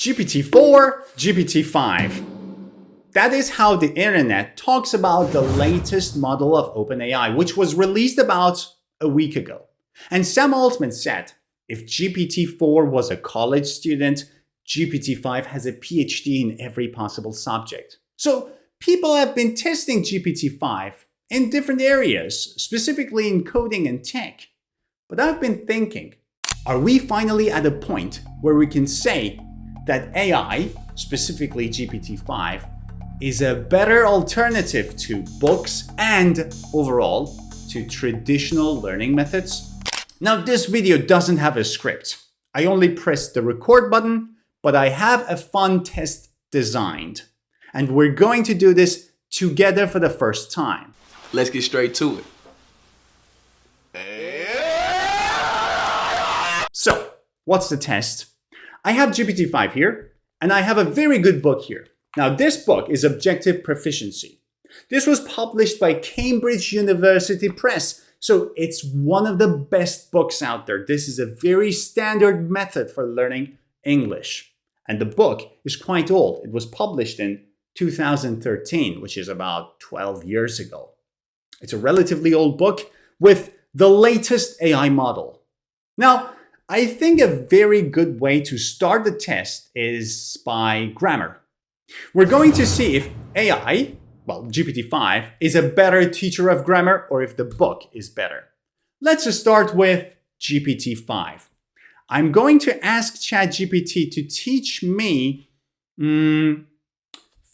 GPT-4, GPT-5. That is how the internet talks about the latest model of OpenAI, which was released about a week ago. And Sam Altman said, if GPT-4 was a college student, GPT-5 has a PhD in every possible subject. So people have been testing GPT-5 in different areas, specifically in coding and tech. But I've been thinking, are we finally at a point where we can say that AI, specifically GPT-5, is a better alternative to books and overall to traditional learning methods? Now, this video doesn't have a script. I only pressed the record button, but I have a fun test designed. And we're going to do this together for the first time. Let's get straight to it. So, what's the test? I have GPT-5 here, and I have a very good book here. Now, this book is Objective Proficiency. This was published by Cambridge University Press, so it's one of the best books out there. This is a very standard method for learning English. And the book is quite old. It was published in 2013, which is about 12 years ago. It's a relatively old book with the latest AI model. Now, I think a very good way to start the test is by grammar. We're going to see if AI, well, GPT-5, is a better teacher of grammar or if the book is better. Let's start with GPT-5. I'm going to ask ChatGPT to teach me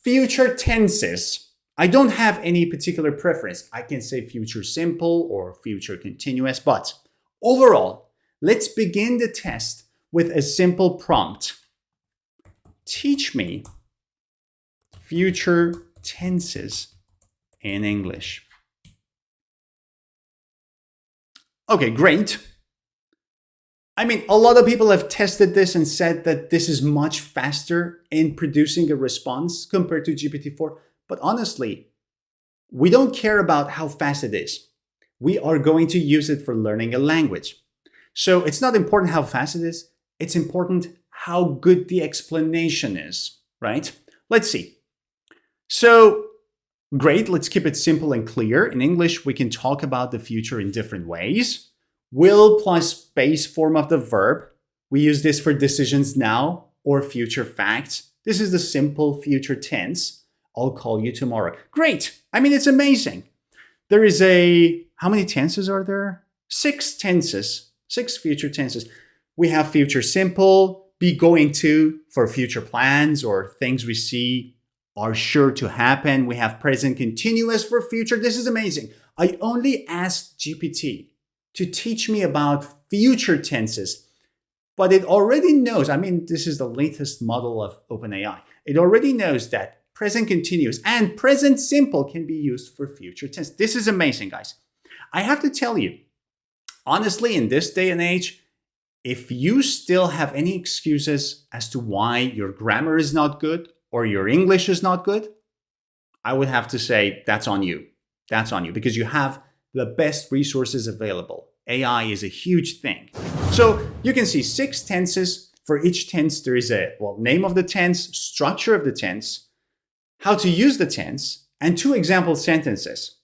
future tenses. I don't have any particular preference. I can say future simple or future continuous, but overall, let's begin the test with a simple prompt. Teach me future tenses in English. Okay, great. I mean, a lot of people have tested this and said that this is much faster in producing a response compared to GPT-4. But honestly, we don't care about how fast it is. We are going to use it for learning a language. So it's not important how fast it is. It's important how good the explanation is, right? Let's see. So great, let's keep it simple and clear. In English, we can talk about the future in different ways. Will plus base form of the verb. We use this for decisions now or future facts. This is the simple future tense. I'll call you tomorrow. Great. I mean, it's amazing. There is how many tenses are there? 6 tenses, 6 future tenses. We have future simple, be going to for future plans or things we see are sure to happen. We have present continuous for future. This is amazing. I only asked GPT to teach me about future tenses, but it already knows, I mean, this is the latest model of OpenAI. It already knows that present continuous and present simple can be used for future tense. This is amazing, guys. I have to tell you, honestly, in this day and age, if you still have any excuses as to why your grammar is not good or your English is not good, I would have to say that's on you. That's on you because you have the best resources available. AI is a huge thing. So you can see 6 tenses. For each tense, there is a name of the tense, structure of the tense, how to use the tense, and 2 example sentences.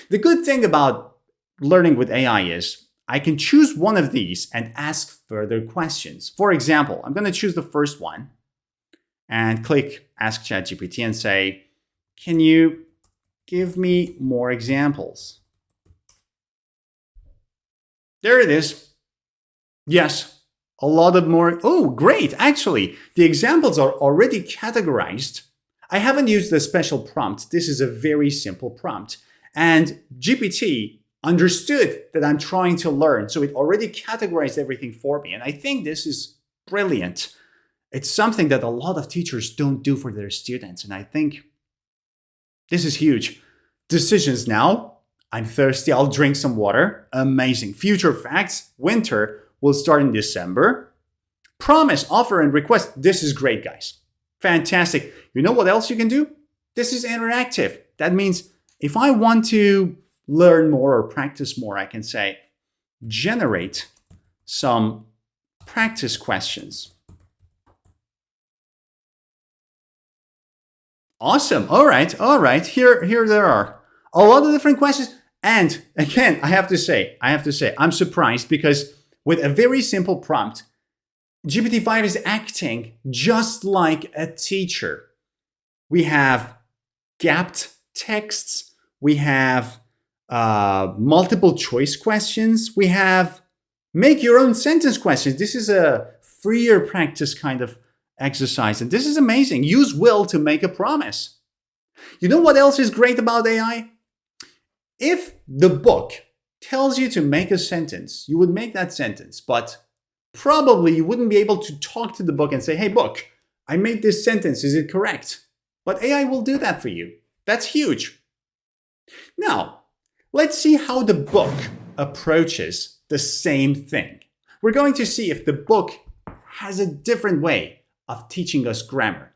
The good thing about learning with AI is I can choose one of these and ask further questions. For example, I'm going to choose the first one and click Ask ChatGPT and say, can you give me more examples? There it is. Yes, a lot of more. Oh, great. Actually, the examples are already categorized. I haven't used the special prompt. This is a very simple prompt. And GPT understood that I'm trying to learn. So it already categorized everything for me. And I think this is brilliant. It's something that a lot of teachers don't do for their students. And I think this is huge. Decisions now. I'm thirsty. I'll drink some water. Amazing. Future facts. Winter will start in December. Promise, offer, and request. This is great, guys. Fantastic. You know what else you can do? This is interactive. That means if I want to learn more or practice more, I can say, generate some practice questions. Awesome. All right. All right. Here there are a lot of different questions. And again, I have to say, I'm surprised because with a very simple prompt, GPT-5 is acting just like a teacher. We have gapped texts. We have multiple choice questions. We have make your own sentence questions. This is a freer practice kind of exercise. And this is amazing. Use will to make a promise. You know what else is great about AI? If the book tells you to make a sentence, you would make that sentence, but probably you wouldn't be able to talk to the book and say, hey, book, I made this sentence. Is it correct? But AI will do that for you. That's huge. Now, let's see how the book approaches the same thing. We're going to see if the book has a different way of teaching us grammar.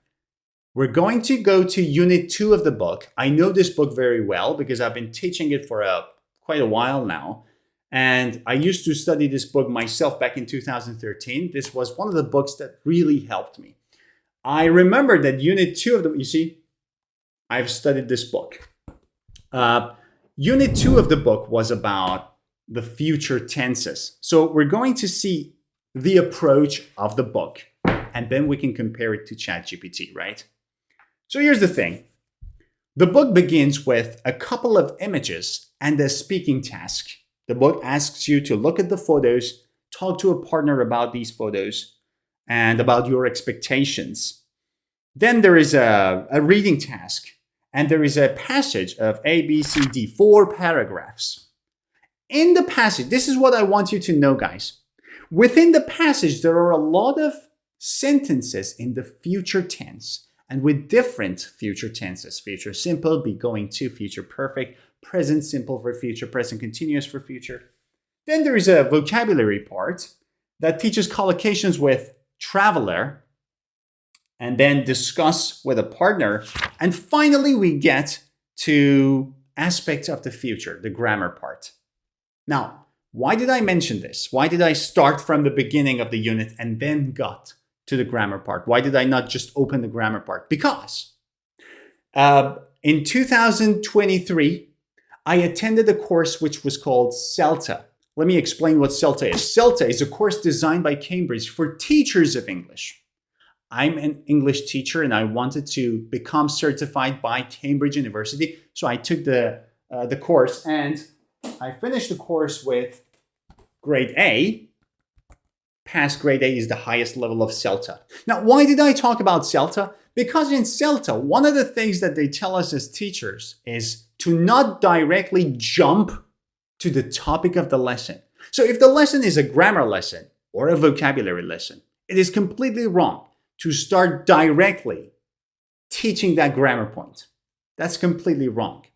We're going to go to Unit 2 of the book. I know this book very well because I've been teaching it for quite a while now. And I used to study this book myself back in 2013. This was one of the books that really helped me. I remember that Unit 2 of the, you see, I've studied this book. Unit 2 of the book was about the future tenses. So we're going to see the approach of the book, and then we can compare it to ChatGPT, right? So here's the thing. The book begins with a couple of images and a speaking task. The book asks you to look at the photos, talk to a partner about these photos, and about your expectations. Then there is a reading task, and there is a passage of A, B, C, D, 4 paragraphs. In the passage, this is what I want you to know, guys. Within the passage, there are a lot of sentences in the future tense, and with different future tenses. Future simple, be going to, future perfect, present simple for future, present continuous for future. Then there is a vocabulary part that teaches collocations with traveler, and then discuss with a partner. And finally, we get to aspects of the future, the grammar part. Now, why did I mention this? Why did I start from the beginning of the unit and then got to the grammar part? Why did I not just open the grammar part? Because in 2023, I attended a course which was called CELTA. Let me explain what CELTA is. CELTA is a course designed by Cambridge for teachers of English. I'm an English teacher and I wanted to become certified by Cambridge University. So I took the course and I finished the course with grade A. Past grade A is the highest level of CELTA. Now, why did I talk about CELTA? Because in CELTA, one of the things that they tell us as teachers is to not directly jump to the topic of the lesson. So if the lesson is a grammar lesson or a vocabulary lesson, it is completely wrong to start directly teaching that grammar point. That's completely wrong.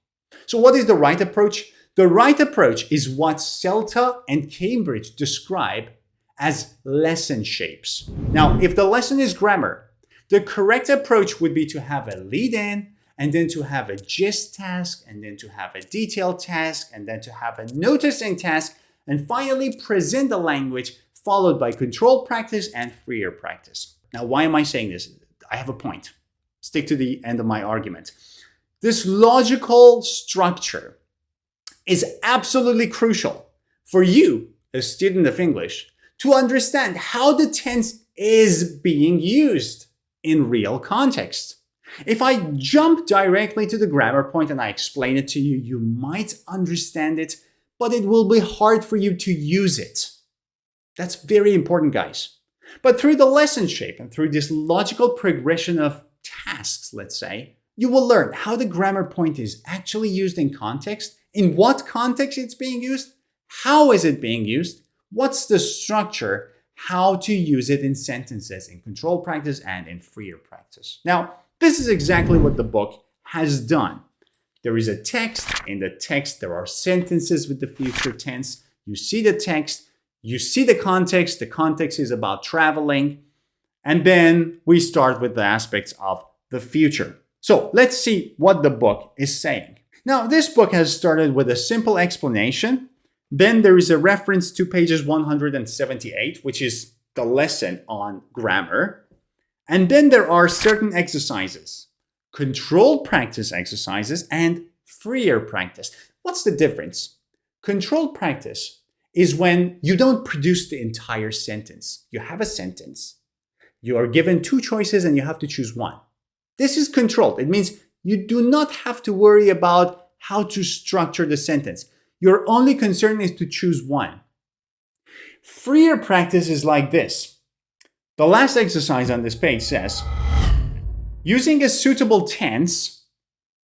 So what is the right approach? The right approach is what CELTA and Cambridge describe as lesson shapes. Now, if the lesson is grammar, the correct approach would be to have a lead-in, and then to have a gist task, and then to have a detailed task, and then to have a noticing task, and finally present the language, followed by controlled practice and freer practice. Now, why am I saying this? I have a point. Stick to the end of my argument. This logical structure is absolutely crucial for you, a student of English, to understand how the tense is being used in real context. If I jump directly to the grammar point and I explain it to you, you might understand it, but it will be hard for you to use it. That's very important, guys. But through the lesson shape and through this logical progression of tasks, let's say, you will learn how the grammar point is actually used in context, in what context it's being used, how is it being used, what's the structure, how to use it in sentences, in controlled practice and in freer practice. Now, this is exactly what the book has done. There is a text. In the text, there are sentences with the future tense. You see the text. You see the context. The context is about traveling. And then we start with the aspects of the future. So let's see what the book is saying. Now, this book has started with a simple explanation. Then there is a reference to pages 178, which is the lesson on grammar. And then there are certain exercises controlled practice exercises, and freer practice. What's the difference? Controlled practice is when you don't produce the entire sentence. You have a sentence. You are given two choices and you have to choose one. This is controlled. It means you do not have to worry about how to structure the sentence. Your only concern is to choose one. Freer practice is like this. The last exercise on this page says, using a suitable tense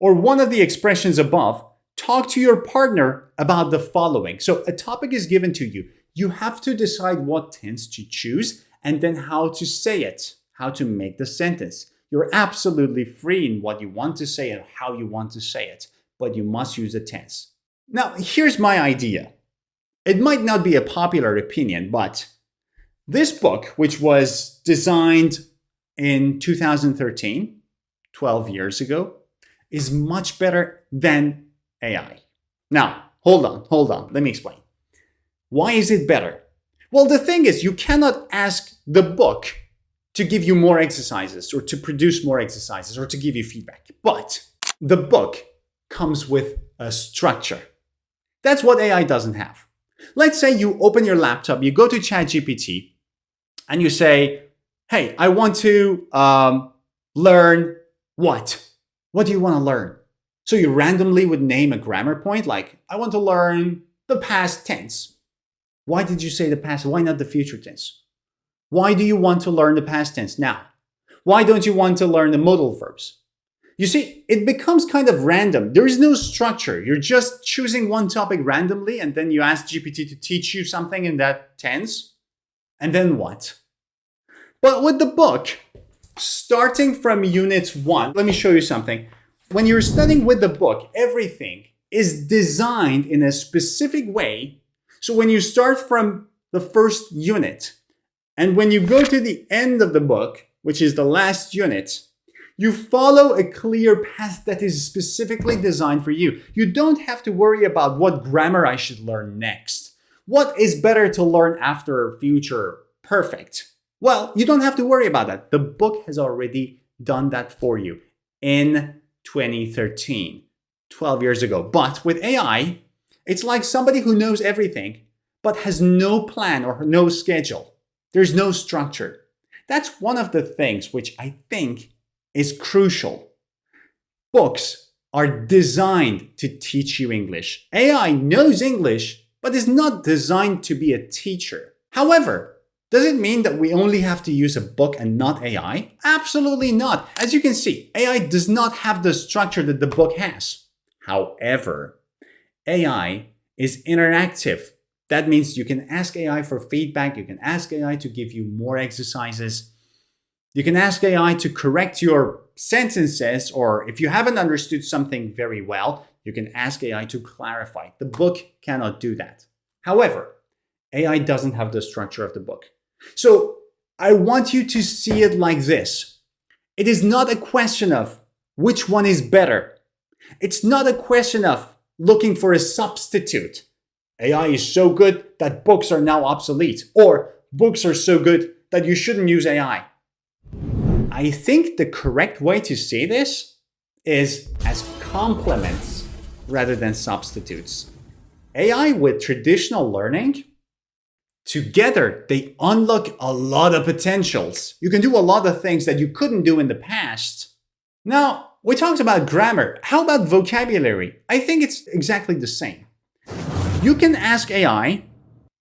or one of the expressions above, talk to your partner about the following. So a topic is given to you. You have to decide what tense to choose and then how to say it, how to make the sentence. You're absolutely free in what you want to say and how you want to say it, but you must use a tense. Now, here's my idea. It might not be a popular opinion, but this book, which was designed in 2013, 12 years ago, is much better than AI. Now, hold on. Let me explain. Why is it better? Well, the thing is, you cannot ask the book to give you more exercises or to produce more exercises or to give you feedback. But the book comes with a structure. That's what AI doesn't have. Let's say you open your laptop, you go to ChatGPT, and you say, hey, I want to learn what? What do you want to learn? So you randomly would name a grammar point, like, I want to learn the past tense. Why did you say the past? Why not the future tense? Why do you want to learn the past tense now? Why don't you want to learn the modal verbs? You see, it becomes kind of random. There is no structure. You're just choosing one topic randomly, and then you ask GPT to teach you something in that tense. And then what? But with the book, starting from unit 1, let me show you something. When you're studying with the book, everything is designed in a specific way. So when you start from the first unit, and when you go to the end of the book, which is the last unit, you follow a clear path that is specifically designed for you. You don't have to worry about what grammar I should learn next. What is better to learn after future perfect? Well, you don't have to worry about that. The book has already done that for you in 2013, 12 years ago. But with AI, it's like somebody who knows everything, but has no plan or no schedule. There's no structure. That's one of the things which I think is crucial. Books are designed to teach you English. AI knows English, but is not designed to be a teacher. However, does it mean that we only have to use a book and not AI? Absolutely not. As you can see, AI does not have the structure that the book has. However, AI is interactive. That means you can ask AI for feedback. You can ask AI to give you more exercises. You can ask AI to correct your sentences, or if you haven't understood something very well, you can ask AI to clarify. The book cannot do that. However, AI doesn't have the structure of the book. So I want you to see it like this. It is not a question of which one is better. It's not a question of looking for a substitute. AI is so good that books are now obsolete, or books are so good that you shouldn't use AI. I think the correct way to say this is as complements rather than substitutes. AI with traditional learning, together they unlock a lot of potentials. You can do a lot of things that you couldn't do in the past. Now, we talked about grammar. How about vocabulary? I think it's exactly the same. You can ask AI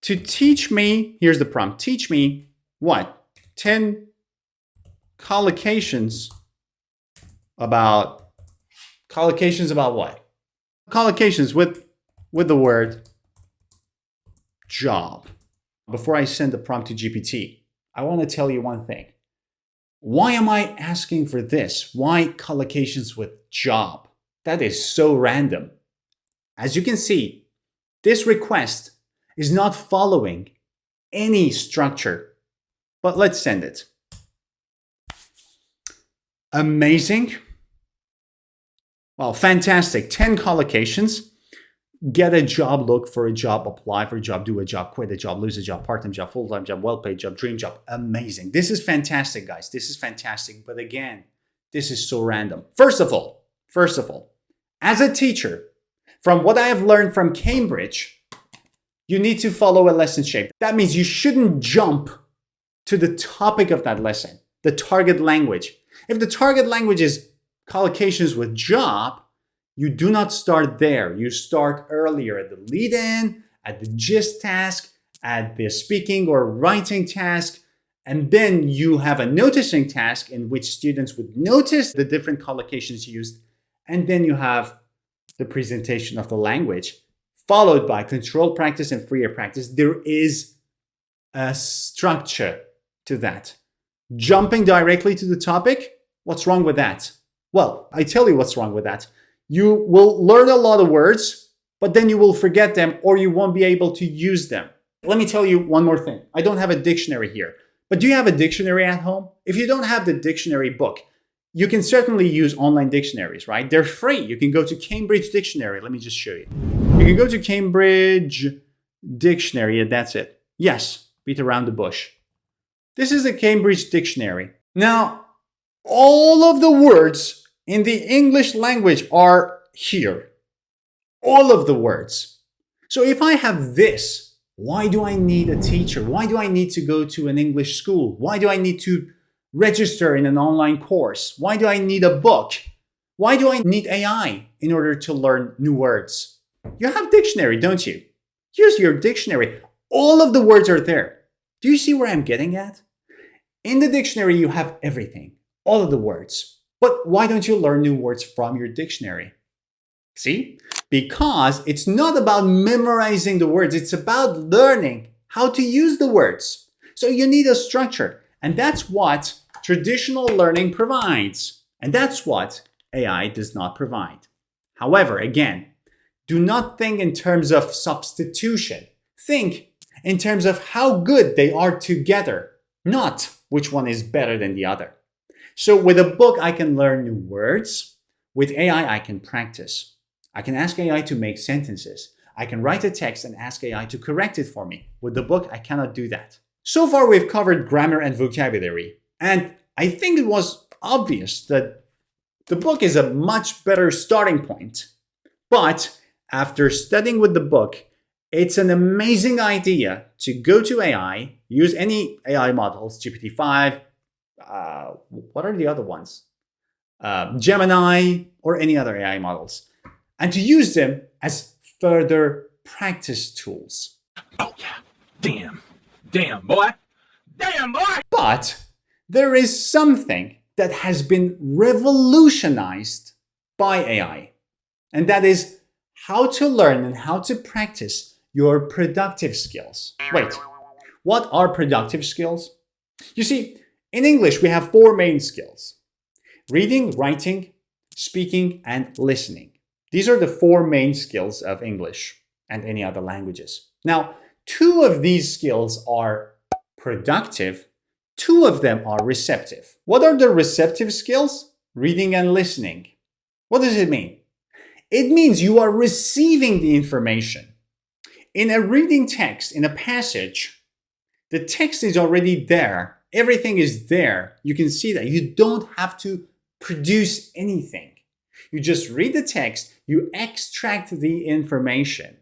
to teach me, here's the prompt, teach me what? 10 collocations about what? Collocations with the word job. Before I send the prompt to GPT, I want to tell you one thing. Why am I asking for this? Why collocations with job? That is so random. As you can see, this request is not following any structure, but let's send it. Amazing. Well, fantastic. 10 collocations. Get a job, look for a job, apply for a job, do a job, quit a job, lose a job, part-time job, full-time job, well-paid job, dream job. Amazing. This is fantastic, guys. This is fantastic. But again, this is so random. First of all, as a teacher, from what I have learned from Cambridge, you need to follow a lesson shape. That means you shouldn't jump to the topic of that lesson, the target language. If the target language is collocations with job, you do not start there. You start earlier at the lead-in, at the gist task, at the speaking or writing task, and then you have a noticing task in which students would notice the different collocations used, and then you have the presentation of the language, followed by controlled practice and freer practice. There is a structure to that. Jumping directly to the topic, what's wrong with that? Well, I tell you what's wrong with that. You will learn a lot of words, but then you will forget them or you won't be able to use them. Let me tell you one more thing. I don't have a dictionary here, but do you have a dictionary at home? If you don't have the dictionary book, you can certainly use online dictionaries, right? They're free. You can go to Cambridge Dictionary. Let me just show you. You can go to Cambridge Dictionary and that's it. Yes, beat around the bush. This is a Cambridge Dictionary. Now, all of the words in the English language are here. All of the words. So if I have this, why do I need a teacher? Why do I need to go to an English school? Why do I need to register in an online course? Why do I need a book? Why do I need AI in order to learn new words? You have dictionary, don't you? Use your dictionary. All of the words are there. Do you see where I'm getting at? In the dictionary, you have everything, all of the words. But why don't you learn new words from your dictionary? See? Because it's not about memorizing the words. It's about learning how to use the words. So you need a structure. And that's what traditional learning provides. And that's what AI does not provide. However, again, do not think in terms of substitution. Think in terms of how good they are together, not which one is better than the other. So with a book, I can learn new words. With AI, I can practice. I can ask AI to make sentences. I can write a text and ask AI to correct it for me. With the book, I cannot do that. So far, we've covered grammar and vocabulary. And I think it was obvious that the book is a much better starting point. But after studying with the book, it's an amazing idea to go to AI, use any AI models, GPT-5, what are the other ones? Gemini, or any other AI models, and to use them as further practice tools. Oh yeah, damn boy. But there is something that has been revolutionized by AI, and that is how to learn and how to practice your productive skills. Wait, what are productive skills? You see, in English, we have 4 main skills: reading, writing, speaking, and listening. These are the 4 main skills of English and any other languages. Now, 2 of these skills are productive, 2 of them are receptive. What are the receptive skills? Reading and listening. What does it mean? It means you are receiving the information. In a reading text, in a passage, the text is already there. Everything is there. You can see that. You don't have to produce anything. You just read the text, you extract the information.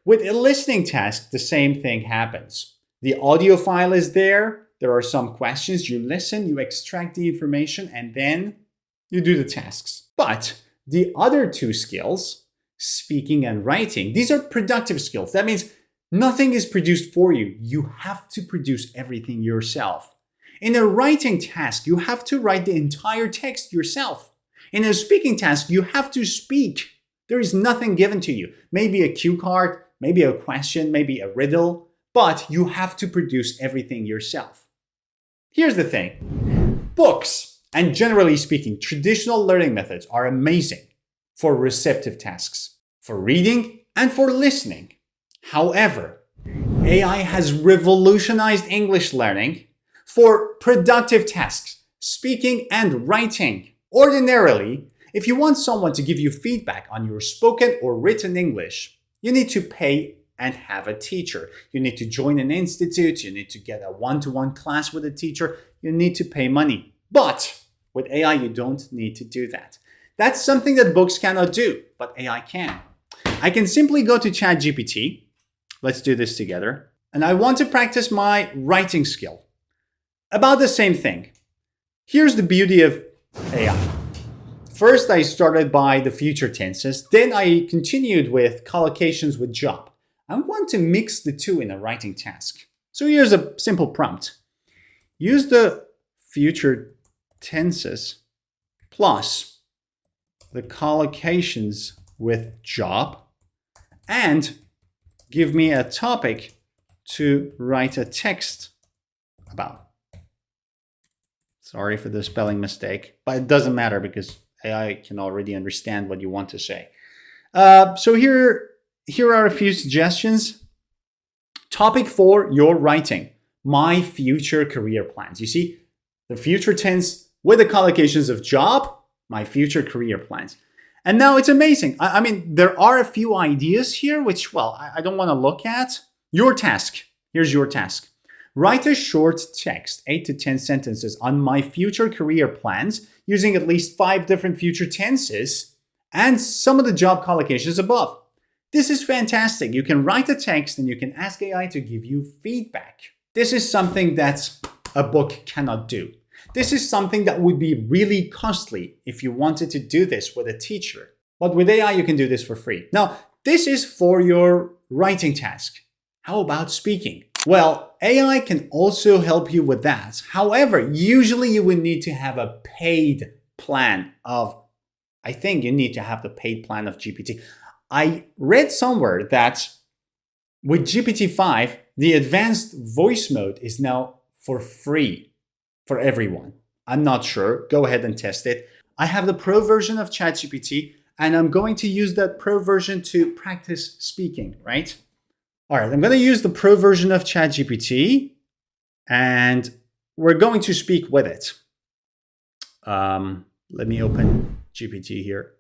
With a listening task, the same thing happens. The audio file is there. There are some questions. You listen, you extract the information, and then you do the tasks. But the other 2 skills, speaking and writing, these are productive skills. That means nothing is produced for you. You have to produce everything yourself. In a writing task, you have to write the entire text yourself. In a speaking task, you have to speak. There is nothing given to you. Maybe a cue card, maybe a question, maybe a riddle, but you have to produce everything yourself. Here's the thing. Books, and generally speaking, traditional learning methods are amazing for receptive tasks, for reading and for listening. However, AI has revolutionized English learning for productive tasks, speaking and writing. Ordinarily, if you want someone to give you feedback on your spoken or written English, you need to pay and have a teacher. You need to join an institute. You need to get a one-to-one class with a teacher. You need to pay money. But With AI, you don't need to do that. That's something that books cannot do, but AI can. I can simply go to ChatGPT. Let's do this together. And I want to practice my writing skill. About the same thing. Here's the beauty of AI. First, I started by the future tenses. Then I continued with collocations with job. I want to mix the two in a writing task. So here's a simple prompt. Use the future tenses plus the collocations with job and give me a topic to write a text about. Sorry for the spelling mistake, but it doesn't matter because AI can already understand what you want to say. So here are a few suggestions. Topic for your writing, my future career plans. You see, the future tense with the collocations of job, my future career plans. And now it's amazing. I mean, there are a few ideas here, which, well, I don't want to look at. Your task. Here's your task. Write a short text, 8 to 10 sentences, on my future career plans using at least 5 different future tenses and some of the job collocations above. This is fantastic. You can write a text and you can ask AI to give you feedback. This is something that a book cannot do. This is something that would be really costly if you wanted to do this with a teacher. But with AI, you can do this for free. Now, this is for your writing task. How about speaking? Well, AI can also help you with that. However, usually you would need to have a paid plan of, I think you need to have the paid plan of GPT. I read somewhere that with GPT-5, the advanced voice mode is now for free for everyone. I'm not sure. Go ahead and test it. I have the pro version of ChatGPT, and I'm going to use that pro version to practice speaking, right? All right, I'm going to use the pro version of ChatGPT, and we're going to speak with it. Let me open GPT here.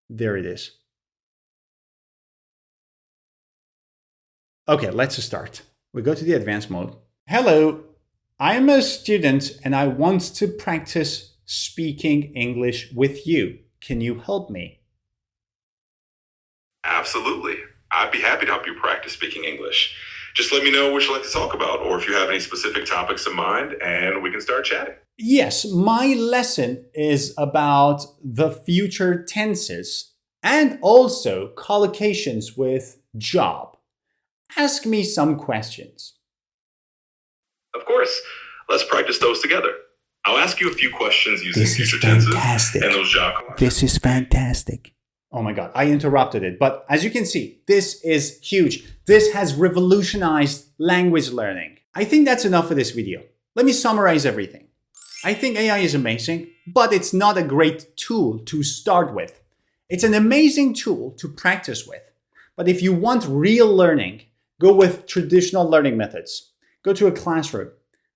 There it is. Okay, let's start. We go to the advanced mode. Hello, I'm a student and I want to practice speaking English with you. Can you help me? Absolutely. I'd be happy to help you practice speaking English. Just let me know what you'd like to talk about or if you have any specific topics in mind and we can start chatting. Yes, my lesson is about the future tenses and also collocations with job. Ask me some questions. Of course. Let's practice those together. I'll ask you a few questions using This is future tenses fantastic. and those job collocations. This is fantastic. Oh my God, I interrupted it. But as you can see, this is huge. This has revolutionized language learning. I think that's enough for this video. Let me summarize everything. I think AI is amazing, but it's not a great tool to start with. It's an amazing tool to practice with. But if you want real learning, go with traditional learning methods. Go to a classroom,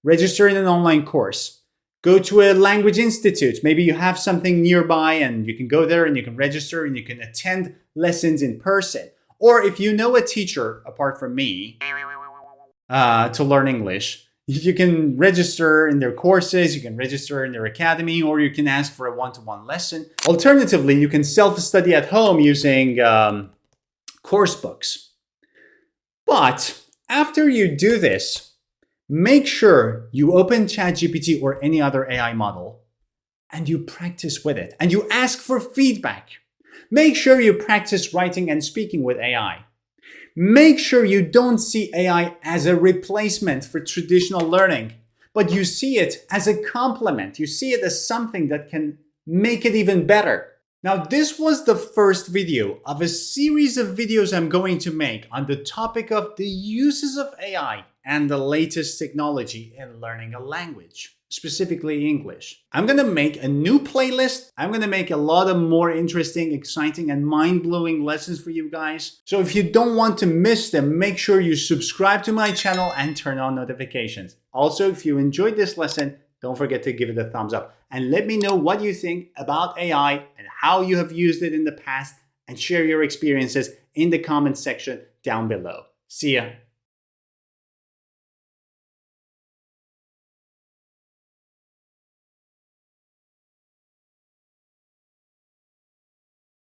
register in an online course, go to a language institute. Maybe you have something nearby and you can go there and you can register and you can attend lessons in person. Or if you know a teacher, apart from me, to learn English, you can register in their courses, you can register in their academy, or you can ask for a one-to-one lesson. Alternatively, you can self-study at home using course books. But after you do this, make sure you open ChatGPT or any other AI model and you practice with it and you ask for feedback. Make sure you practice writing and speaking with AI. Make sure you don't see AI as a replacement for traditional learning, but you see it as a complement. You see it as something that can make it even better. Now, this was the first video of a series of videos I'm going to make on the topic of the uses of AI and the latest technology in learning a language, specifically English. I'm going to make a new playlist. I'm going to make a lot of more interesting, exciting, and mind-blowing lessons for you guys. So if you don't want to miss them, make sure you subscribe to my channel and turn on notifications. Also, if you enjoyed this lesson, don't forget to give it a thumbs up and let me know what you think about AI and how you have used it in the past, and share your experiences in the comments section down below. See ya.